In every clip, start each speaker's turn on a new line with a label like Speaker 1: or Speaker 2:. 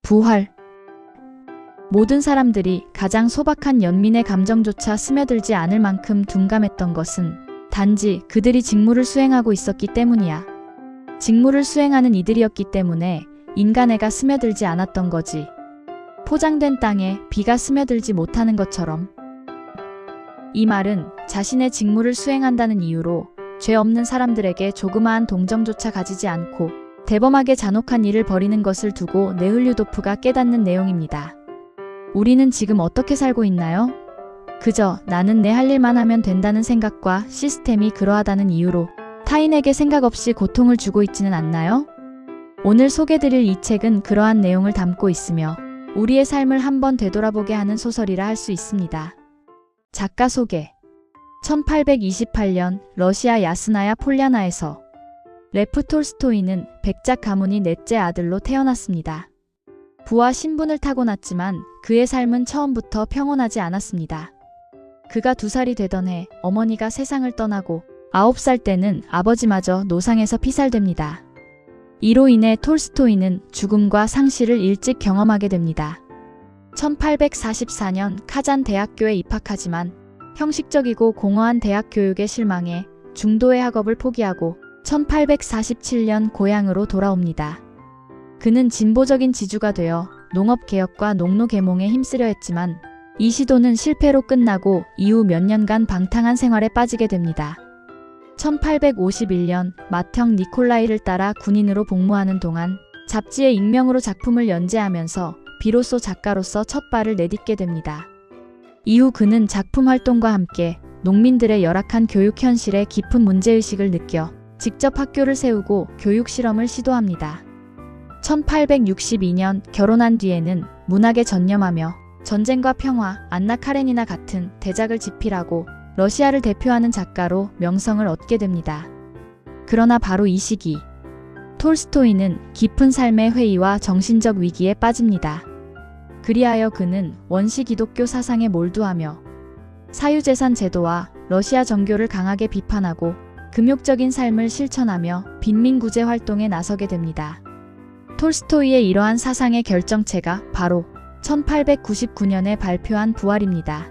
Speaker 1: 부활. 모든 사람들이 가장 소박한 연민의 감정조차 스며들지 않을 만큼 둔감했던 것은 단지 그들이 직무를 수행하고 있었기 때문이야. 직무를 수행하는 이들이었기 때문에 인간애가 스며들지 않았던 거지. 포장된 땅에 비가 스며들지 못하는 것처럼. 이 말은 자신의 직무를 수행한다는 이유로 죄 없는 사람들에게 조그마한 동정조차 가지지 않고 대범하게 잔혹한 일을 벌이는 것을 두고 네흘류도프가 깨닫는 내용입니다. 우리는 지금 어떻게 살고 있나요? 그저 나는 내 할 일만 하면 된다는 생각과 시스템이 그러하다는 이유로 타인에게 생각 없이 고통을 주고 있지는 않나요? 오늘 소개드릴 이 책은 그러한 내용을 담고 있으며 우리의 삶을 한번 되돌아보게 하는 소설이라 할 수 있습니다. 작가 소개. 1828년 러시아 야스나야 폴리아나에서 레프 톨스토이는 백작 가문이 넷째 아들로 태어났습니다. 부와 신분을 타고났지만 그의 삶은 처음부터 평온하지 않았습니다. 그가 2살이 되던 해 어머니가 세상을 떠나고 9살 때는 아버지마저 노상에서 피살됩니다. 이로 인해 톨스토이는 죽음과 상실을 일찍 경험하게 됩니다. 1844년 카잔 대학교에 입학하지만 형식적이고 공허한 대학 교육에 실망해 중도의 학업을 포기하고 1847년 고향으로 돌아옵니다. 그는 진보적인 지주가 되어 농업개혁과 농노계몽에 힘쓰려 했지만 이 시도는 실패로 끝나고 이후 몇 년간 방탕한 생활에 빠지게 됩니다. 1851년 맏형 니콜라이를 따라 군인으로 복무하는 동안 잡지에 익명으로 작품을 연재하면서 비로소 작가로서 첫 발을 내딛게 됩니다. 이후 그는 작품 활동과 함께 농민들의 열악한 교육 현실에 깊은 문제의식을 느껴 직접 학교를 세우고 교육 실험을 시도합니다. 1862년 결혼한 뒤에는 문학에 전념하며 전쟁과 평화, 안나 카레니나 같은 대작을 집필하고 러시아를 대표하는 작가로 명성을 얻게 됩니다. 그러나 바로 이 시기 톨스토이는 깊은 삶의 회의와 정신적 위기에 빠집니다. 그리하여 그는 원시 기독교 사상에 몰두하며 사유재산 제도와 러시아 정교를 강하게 비판하고 금욕적인 삶을 실천하며 빈민구제 활동에 나서게 됩니다. 톨스토이의 이러한 사상의 결정체가 바로 1899년에 발표한 부활입니다.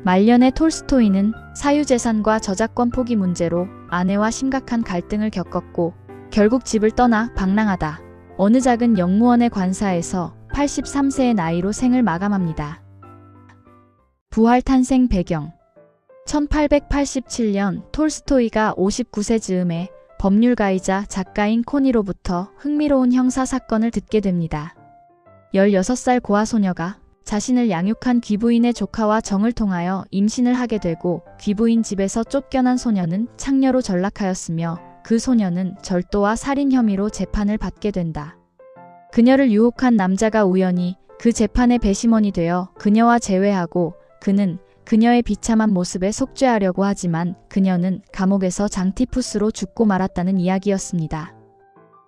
Speaker 1: 말년의 톨스토이는 사유재산과 저작권 포기 문제로 아내와 심각한 갈등을 겪었고 결국 집을 떠나 방랑하다 어느 작은 영무원의 관사에서 83세의 나이로 생을 마감합니다. 부활 탄생 배경. 1887년 톨스토이가 59세 즈음에 법률가이자 작가인 코니로부터 흥미로운 형사 사건을 듣게 됩니다. 16살 고아 소녀가 자신을 양육한 귀부인의 조카와 정을 통하여 임신을 하게 되고 귀부인 집에서 쫓겨난 소녀는 창녀로 전락하였으며 그 소녀는 절도와 살인 혐의로 재판을 받게 된다. 그녀를 유혹한 남자가 우연히 그 재판의 배심원이 되어 그녀와 재회하고 그는 그녀의 비참한 모습에 속죄하려고 하지만 그녀는 감옥에서 장티푸스로 죽고 말았다는 이야기였습니다.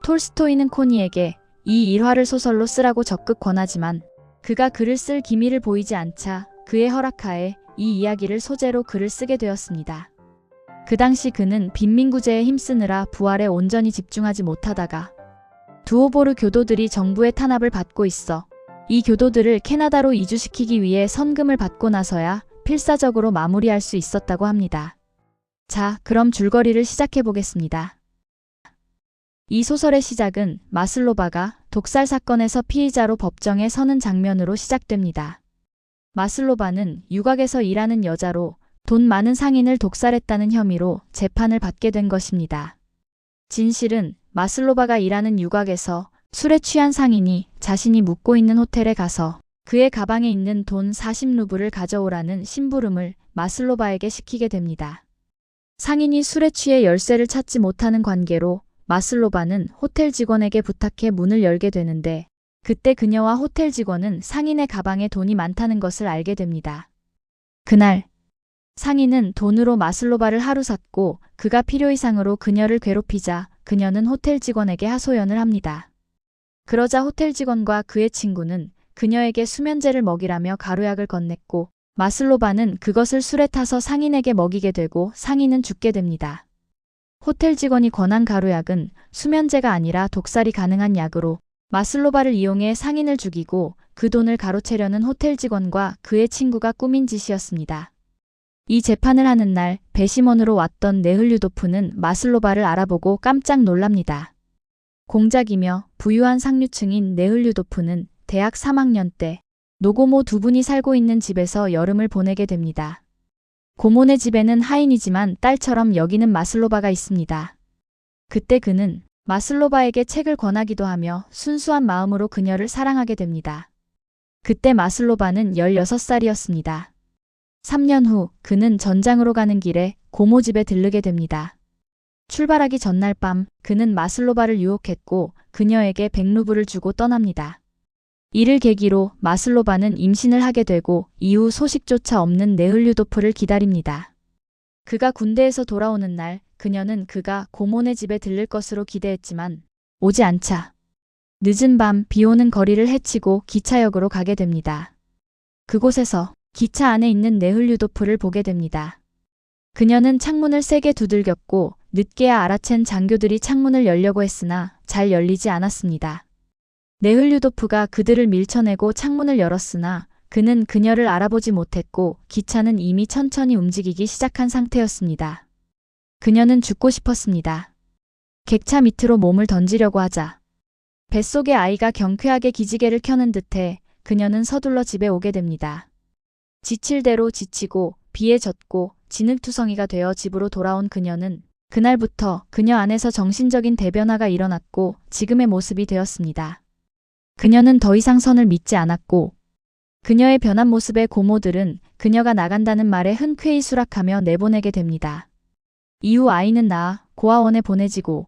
Speaker 1: 톨스토이는 코니에게 이 일화를 소설로 쓰라고 적극 권하지만 그가 글을 쓸 기미를 보이지 않자 그의 허락하에 이 이야기를 소재로 글을 쓰게 되었습니다. 그 당시 그는 빈민구제에 힘쓰느라 부활에 온전히 집중하지 못하다가 두오보르 교도들이 정부의 탄압을 받고 있어 이 교도들을 캐나다로 이주시키기 위해 선금을 받고 나서야 필사적으로 마무리할 수 있었다고 합니다. 자, 그럼 줄거리를 시작해 보겠습니다. 이 소설의 시작은 마슬로바가 독살 사건에서 피의자로 법정에 서는 장면으로 시작됩니다. 마슬로바는 유곽에서 일하는 여자로 돈 많은 상인을 독살했다는 혐의로 재판을 받게 된 것입니다. 진실은 마슬로바가 일하는 유곽에서 술에 취한 상인이 자신이 묵고 있는 호텔에 가서 그의 가방에 있는 돈 40루블을 가져오라는 심부름을 마슬로바에게 시키게 됩니다. 상인이 술에 취해 열쇠를 찾지 못하는 관계로 마슬로바는 호텔 직원에게 부탁해 문을 열게 되는데 그때 그녀와 호텔 직원은 상인의 가방에 돈이 많다는 것을 알게 됩니다. 그날 상인은 돈으로 마슬로바를 하루 샀고 그가 필요 이상으로 그녀를 괴롭히자 그녀는 호텔 직원에게 하소연을 합니다. 그러자 호텔 직원과 그의 친구는 그녀에게 수면제를 먹이라며 가루약을 건넸고 마슬로바는 그것을 술에 타서 상인에게 먹이게 되고 상인은 죽게 됩니다. 호텔 직원이 권한 가루약은 수면제가 아니라 독살이 가능한 약으로 마슬로바를 이용해 상인을 죽이고 그 돈을 가로채려는 호텔 직원과 그의 친구가 꾸민 짓이었습니다. 이 재판을 하는 날 배심원으로 왔던 네흘류도프는 마슬로바를 알아보고 깜짝 놀랍니다. 공작이며 부유한 상류층인 네흘류도프는 대학 3학년 때 노고모 두 분이 살고 있는 집에서 여름을 보내게 됩니다. 고모네 집에는 하인이지만 딸처럼 여기는 마슬로바가 있습니다. 그때 그는 마슬로바에게 책을 권하기도 하며 순수한 마음으로 그녀를 사랑하게 됩니다. 그때 마슬로바는 16살이었습니다. 3년 후 그는 전장으로 가는 길에 고모 집에 들르게 됩니다. 출발하기 전날 밤 그는 마슬로바를 유혹했고 그녀에게 100루블을 주고 떠납니다. 이를 계기로 마슬로바는 임신을 하게 되고 이후 소식조차 없는 네흘류도프를 기다립니다. 그가 군대에서 돌아오는 날 그녀는 그가 고모네 집에 들를 것으로 기대했지만 오지 않자 늦은 밤 비오는 거리를 헤치고 기차역으로 가게 됩니다. 그곳에서 기차 안에 있는 네흘류도프를 보게 됩니다. 그녀는 창문을 세게 두들겼고 늦게야 알아챈 장교들이 창문을 열려고 했으나 잘 열리지 않았습니다. 네흘류도프가 그들을 밀쳐내고 창문을 열었으나 그는 그녀를 알아보지 못했고 기차는 이미 천천히 움직이기 시작한 상태였습니다. 그녀는 죽고 싶었습니다. 객차 밑으로 몸을 던지려고 하자 뱃속의 아이가 경쾌하게 기지개를 켜는 듯해 그녀는 서둘러 집에 오게 됩니다. 지칠 대로 지치고 비에 젖고 진흙투성이가 되어 집으로 돌아온 그녀는 그날부터 그녀 안에서 정신적인 대변화가 일어났고 지금의 모습이 되었습니다. 그녀는 더 이상 선을 믿지 않았고 그녀의 변한 모습에 고모들은 그녀가 나간다는 말에 흔쾌히 수락하며 내보내게 됩니다. 이후 아이는 낳아 고아원에 보내지고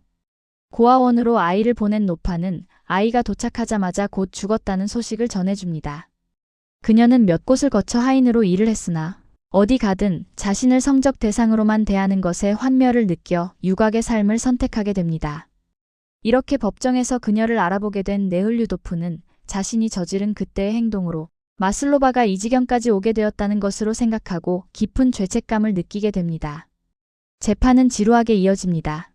Speaker 1: 고아원으로 아이를 보낸 노파는 아이가 도착하자마자 곧 죽었다는 소식을 전해줍니다. 그녀는 몇 곳을 거쳐 하인으로 일을 했으나 어디 가든 자신을 성적 대상으로만 대하는 것에 환멸을 느껴 유곽의 삶을 선택하게 됩니다. 이렇게 법정에서 그녀를 알아보게 된 네흘류도프는 자신이 저지른 그때의 행동으로 마슬로바가 이 지경까지 오게 되었다는 것으로 생각하고 깊은 죄책감을 느끼게 됩니다. 재판은 지루하게 이어집니다.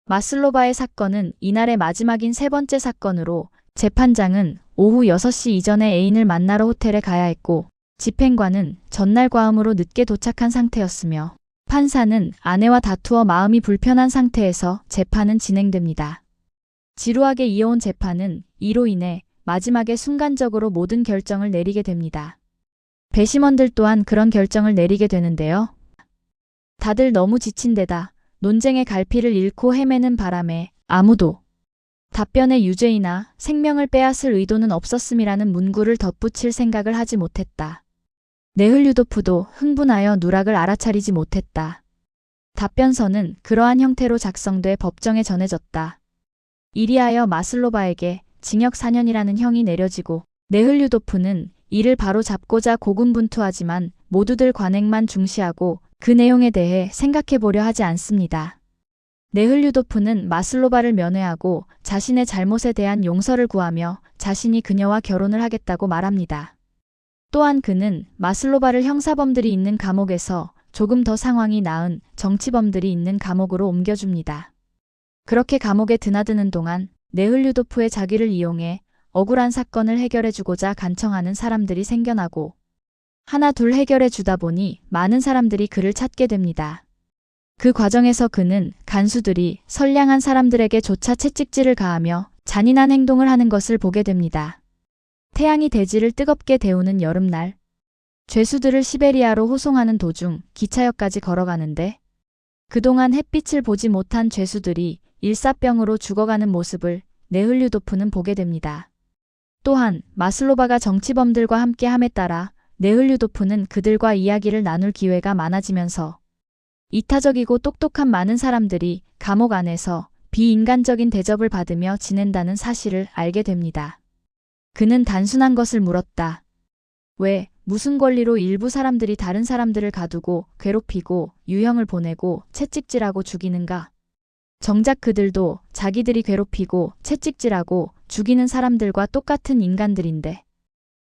Speaker 1: 마슬로바의 사건은 이날의 마지막인 세 번째 사건으로 재판장은 오후 6시 이전에 애인을 만나러 호텔에 가야 했고 집행관은 전날 과음으로 늦게 도착한 상태였으며 판사는 아내와 다투어 마음이 불편한 상태에서 재판은 진행됩니다. 지루하게 이어온 재판은 이로 인해 마지막에 순간적으로 모든 결정을 내리게 됩니다. 배심원들 또한 그런 결정을 내리게 되는데요. 다들 너무 지친 데다 논쟁의 갈피를 잃고 헤매는 바람에 아무도 답변의 유죄이나 생명을 빼앗을 의도는 없었음이라는 문구를 덧붙일 생각을 하지 못했다. 네흘류도프도 흥분하여 누락을 알아차리지 못했다. 답변서는 그러한 형태로 작성돼 법정에 전해졌다. 이리하여 마슬로바에게 징역 4년이라는 형이 내려지고 네흘류도프는 이를 바로 잡고자 고군분투하지만 모두들 관행만 중시하고 그 내용에 대해 생각해보려 하지 않습니다. 네흘류도프는 마슬로바를 면회하고 자신의 잘못에 대한 용서를 구하며 자신이 그녀와 결혼을 하겠다고 말합니다. 또한 그는 마슬로바를 형사범들이 있는 감옥에서 조금 더 상황이 나은 정치범들이 있는 감옥으로 옮겨줍니다. 그렇게 감옥에 드나드는 동안 네흘류도프의 자기를 이용해 억울한 사건을 해결해주고자 간청하는 사람들이 생겨나고 하나 둘 해결해주다 보니 많은 사람들이 그를 찾게 됩니다. 그 과정에서 그는 간수들이 선량한 사람들에게 조차 채찍질을 가하며 잔인한 행동을 하는 것을 보게 됩니다. 태양이 대지를 뜨겁게 데우는 여름날, 죄수들을 시베리아로 호송하는 도중 기차역까지 걸어가는데 그동안 햇빛을 보지 못한 죄수들이 일사병으로 죽어가는 모습을 네흘류도프는 보게 됩니다. 또한 마슬로바가 정치범들과 함께함에 따라 네흘류도프는 그들과 이야기를 나눌 기회가 많아지면서 이타적이고 똑똑한 많은 사람들이 감옥 안에서 비인간적인 대접을 받으며 지낸다는 사실을 알게 됩니다. 그는 단순한 것을 물었다. 왜, 무슨 권리로 일부 사람들이 다른 사람들을 가두고 괴롭히고 유형을 보내고 채찍질하고 죽이는가? 정작 그들도 자기들이 괴롭히고 채찍질하고 죽이는 사람들과 똑같은 인간들인데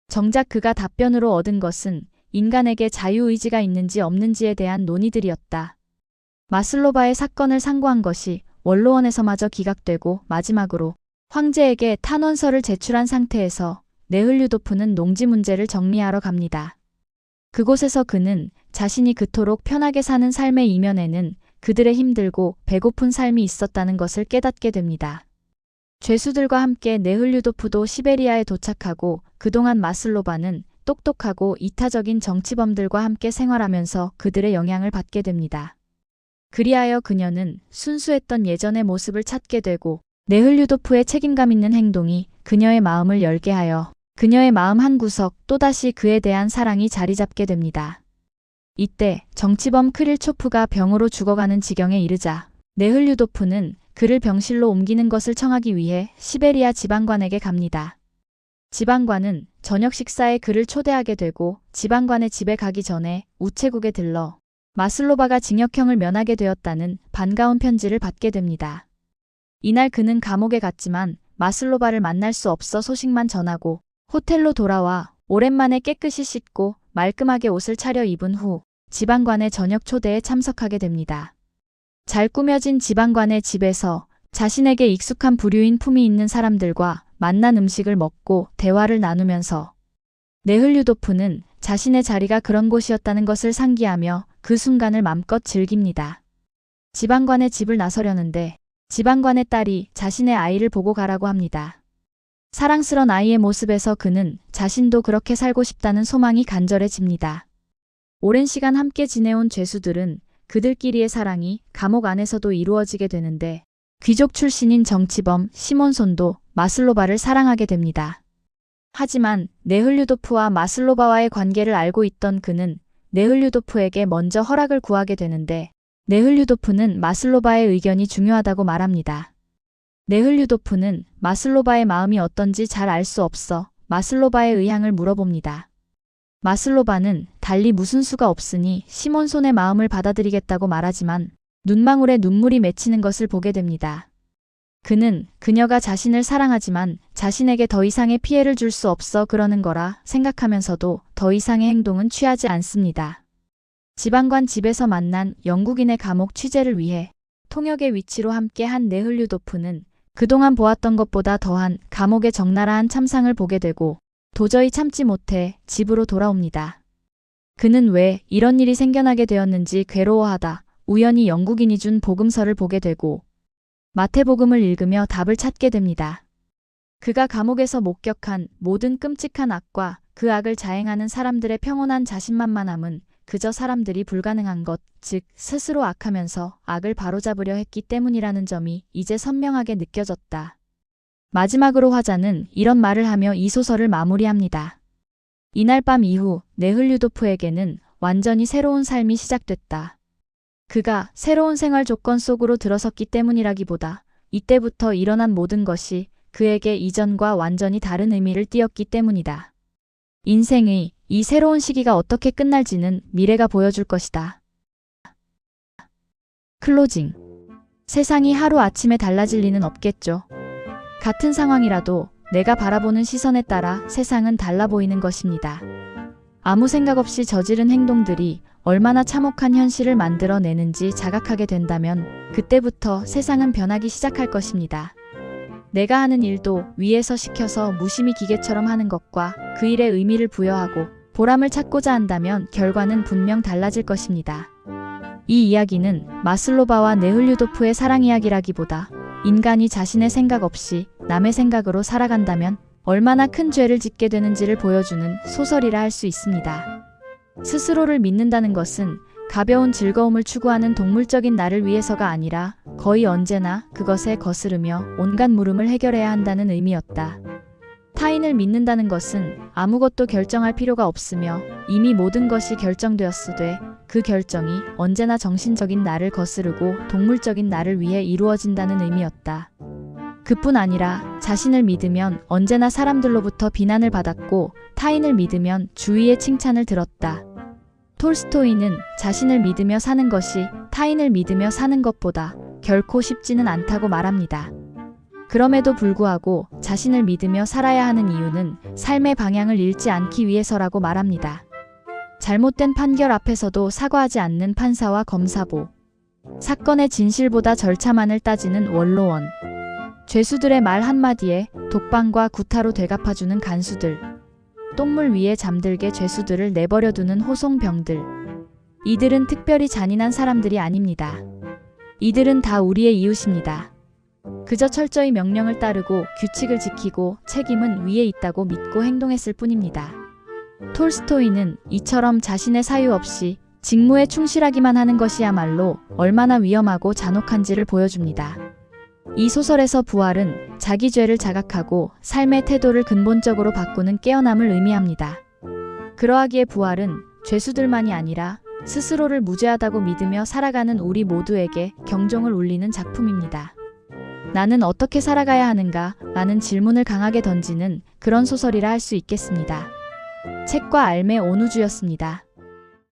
Speaker 1: 정작 그가 답변으로 얻은 것은 인간에게 자유의지가 있는지 없는지에 대한 논의들이었다. 마슬로바의 사건을 상고한 것이 원로원에서마저 기각되고 마지막으로 황제에게 탄원서를 제출한 상태에서 네흘류도프는 농지 문제를 정리하러 갑니다. 그곳에서 그는 자신이 그토록 편하게 사는 삶의 이면에는 그들의 힘들고 배고픈 삶이 있었다는 것을 깨닫게 됩니다. 죄수들과 함께 네흘류도프도 시베리아에 도착하고 그동안 마슬로바는 똑똑하고 이타적인 정치범들과 함께 생활하면서 그들의 영향을 받게 됩니다. 그리하여 그녀는 순수했던 예전의 모습을 찾게 되고 네흘류도프의 책임감 있는 행동이 그녀의 마음을 열게 하여 그녀의 마음 한구석 또다시 그에 대한 사랑이 자리 잡게 됩니다. 이때 정치범 크릴초프가 병으로 죽어가는 지경에 이르자 네흘류도프는 그를 병실로 옮기는 것을 청하기 위해 시베리아 지방관에게 갑니다. 지방관은 저녁 식사에 그를 초대하게 되고 지방관의 집에 가기 전에 우체국에 들러 마슬로바가 징역형을 면하게 되었다는 반가운 편지를 받게 됩니다. 이날 그는 감옥에 갔지만 마슬로바를 만날 수 없어 소식만 전하고 호텔로 돌아와 오랜만에 깨끗이 씻고 말끔하게 옷을 차려 입은 후 지방관의 저녁 초대에 참석하게 됩니다. 잘 꾸며진 지방관의 집에서 자신에게 익숙한 부류인 품이 있는 사람들과 맛난 음식을 먹고 대화를 나누면서 네흘류도프는 자신의 자리가 그런 곳이었다는 것을 상기하며 그 순간을 맘껏 즐깁니다. 지방관의 집을 나서려는데 지방관의 딸이 자신의 아이를 보고 가라고 합니다. 사랑스런 아이의 모습에서 그는 자신도 그렇게 살고 싶다는 소망이 간절해집니다. 오랜 시간 함께 지내온 죄수들은 그들끼리의 사랑이 감옥 안에서도 이루어지게 되는데 귀족 출신인 정치범 시몬손도 마슬로바를 사랑하게 됩니다. 하지만 네흘류도프와 마슬로바와의 관계를 알고 있던 그는 네흘류도프에게 먼저 허락을 구하게 되는데 네흘류도프는 마슬로바의 의견이 중요하다고 말합니다. 네흘류도프는 마슬로바의 마음이 어떤지 잘 알 수 없어 마슬로바의 의향을 물어봅니다. 마슬로바는 달리 무슨 수가 없으니 시몬손의 마음을 받아들이겠다고 말하지만 눈망울에 눈물이 맺히는 것을 보게 됩니다. 그는 그녀가 자신을 사랑하지만 자신에게 더 이상의 피해를 줄 수 없어 그러는 거라 생각하면서도 더 이상의 행동은 취하지 않습니다. 지방관 집에서 만난 영국인의 감옥 취재를 위해 통역의 위치로 함께한 네흘류도프는 그동안 보았던 것보다 더한 감옥의 적나라한 참상을 보게 되고 도저히 참지 못해 집으로 돌아옵니다. 그는 왜 이런 일이 생겨나게 되었는지 괴로워하다 우연히 영국인이 준 복음서를 보게 되고 마태복음을 읽으며 답을 찾게 됩니다. 그가 감옥에서 목격한 모든 끔찍한 악과 그 악을 자행하는 사람들의 평온한 자신만만함은 그저 사람들이 불가능한 것, 즉 스스로 악하면서 악을 바로잡으려 했기 때문이라는 점이 이제 선명하게 느껴졌다. 마지막으로 화자는 이런 말을 하며 이 소설을 마무리합니다. 이날 밤 이후 네흘류도프에게는 완전히 새로운 삶이 시작됐다. 그가 새로운 생활 조건 속으로 들어섰기 때문이라기보다 이때부터 일어난 모든 것이 그에게 이전과 완전히 다른 의미를 띠었기 때문이다. 인생의 이 새로운 시기가 어떻게 끝날지는 미래가 보여줄 것이다. 클로징. 세상이 하루아침에 달라질 리는 없겠죠. 같은 상황이라도 내가 바라보는 시선에 따라 세상은 달라 보이는 것입니다. 아무 생각 없이 저지른 행동들이 얼마나 참혹한 현실을 만들어내는지 자각하게 된다면 그때부터 세상은 변하기 시작할 것입니다. 내가 하는 일도 위에서 시켜서 무심히 기계처럼 하는 것과 그 일에 의미를 부여하고 보람을 찾고자 한다면 결과는 분명 달라질 것입니다. 이 이야기는 마슬로바와 네흘류도프의 사랑 이야기라기보다 인간이 자신의 생각 없이 남의 생각으로 살아간다면 얼마나 큰 죄를 짓게 되는지를 보여주는 소설이라 할 수 있습니다. 스스로를 믿는다는 것은 가벼운 즐거움을 추구하는 동물적인 나를 위해서가 아니라 거의 언제나 그것에 거스르며 온갖 물음을 해결해야 한다는 의미였다. 타인을 믿는다는 것은 아무것도 결정할 필요가 없으며 이미 모든 것이 결정되었으되 그 결정이 언제나 정신적인 나를 거스르고 동물적인 나를 위해 이루어진다는 의미였다. 그뿐 아니라 자신을 믿으면 언제나 사람들로부터 비난을 받았고 타인을 믿으면 주위의 칭찬을 들었다. 톨스토이는 자신을 믿으며 사는 것이 타인을 믿으며 사는 것보다 결코 쉽지는 않다고 말합니다. 그럼에도 불구하고 자신을 믿으며 살아야 하는 이유는 삶의 방향을 잃지 않기 위해서라고 말합니다. 잘못된 판결 앞에서도 사과하지 않는 판사와 검사보. 사건의 진실보다 절차만을 따지는 원로원. 죄수들의 말 한마디에 독방과 구타로 되갚아주는 간수들. 똥물 위에 잠들게 죄수들을 내버려두는 호송병들. 이들은 특별히 잔인한 사람들이 아닙니다. 이들은 다 우리의 이웃입니다. 그저 철저히 명령을 따르고 규칙을 지키고 책임은 위에 있다고 믿고 행동했을 뿐입니다. 톨스토이는 이처럼 자신의 사유 없이 직무에 충실하기만 하는 것이야말로 얼마나 위험하고 잔혹한지를 보여줍니다. 이 소설에서 부활은 자기 죄를 자각하고 삶의 태도를 근본적으로 바꾸는 깨어남을 의미합니다. 그러하기에 부활은 죄수들만이 아니라 스스로를 무죄하다고 믿으며 살아가는 우리 모두에게 경종을 울리는 작품입니다. 나는 어떻게 살아가야 하는가? 라는 질문을 강하게 던지는 그런 소설이라 할 수 있겠습니다. 책과 알매 온우주였습니다.